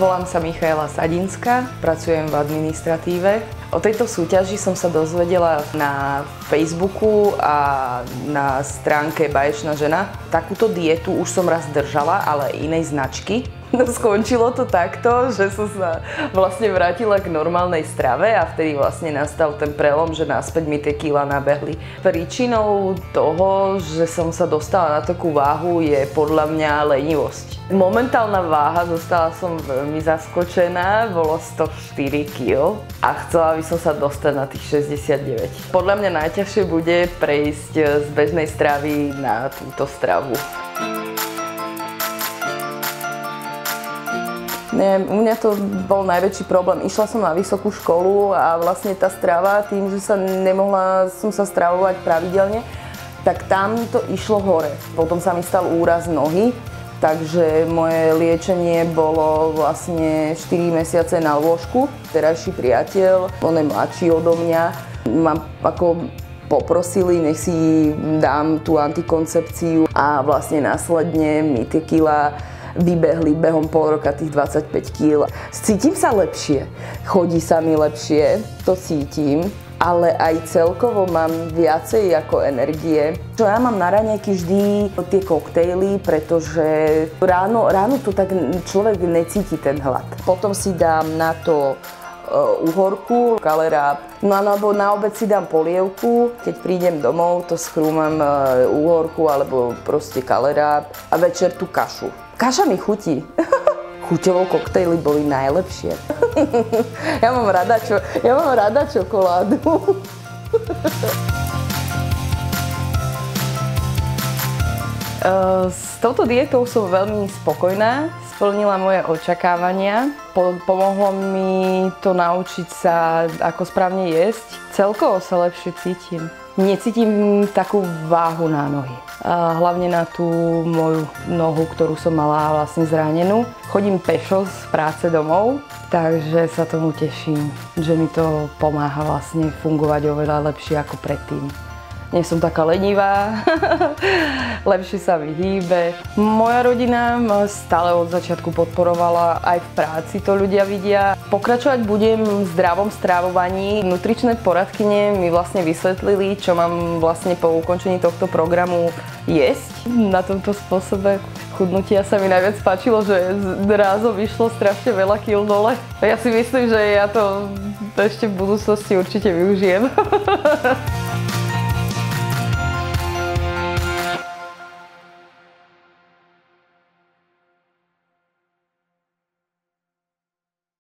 Volám sa Michaela Sadinská, pracujem v administratíve. O tejto súťaži som sa dozvedela na Facebooku a na stránke Báječná žena. Takúto dietu už som raz držala, ale inej značky. No skončilo to takto, že som sa vlastne vrátila k normálnej strave a vtedy vlastne nastal ten prelom, že naspäť mi tie kilá nabehli. Príčinou toho, že som sa dostala na takú váhu, je podľa mňa lenivosť. Momentálna váha, zostala som veľmi zaskočená, bolo 104 kg a chcela by som sa dostať na tých 69. Podľa mňa najťažšie bude prejsť z bežnej stravy na túto stravu. Neviem, u mňa to bol najväčší problém. Išla som na vysokú školu a vlastne tá strava, tým, že nemohla som sa stravovať pravidelne, tak tam to išlo hore. Potom sa mi stal úraz nohy, takže moje liečenie bolo vlastne 4 mesiace na lôžku. Terajší priateľ, on je mladší odo mňa, ma ako poprosili, nech si dám tú antikoncepciu a vlastne následne mi tie kilá vybehli behom pol roka tých 25 kg. Cítim sa lepšie, chodí sa mi lepšie, to cítim, ale aj celkovo mám viacej ako energie. Čo ja mám na raňajky vždy tie koktejly, pretože ráno to tak človek necíti ten hlad. Potom si dám na to uhorku, kaleráb. No alebo na obed si dám polievku, keď prídem domov, to schrúmam uhorku alebo proste kaleráb a večer tú kašu. Kaša mi chutí. Chuťovo koktejly boli najlepšie. Ja mám rada čokoládu. S touto dietou som veľmi spokojná. Splnila moje očakávania. Pomohlo mi to naučiť sa, ako správne jesť. Celkovo sa lepšie cítim. Necítim takú váhu na nohy. Hlavne na tú moju nohu, ktorú som mala vlastne zranenú. Chodím pešo z práce domov, takže sa tomu teším, že mi to pomáha vlastne fungovať oveľa lepšie ako predtým. Nie som taká lenivá, lepšie sa mi hýbe. Moja rodina ma stále od začiatku podporovala, aj v práci to ľudia vidia. Pokračovať budem v zdravom stravovaní. Nutričné poradkyne mi vlastne vysvetlili, čo mám vlastne po ukončení tohto programu jesť. Na tomto spôsobe chudnutia sa mi najviac páčilo, že rázom vyšlo strašne veľa kil dole. Ja si myslím, že ja to ešte v budúcnosti určite využijem.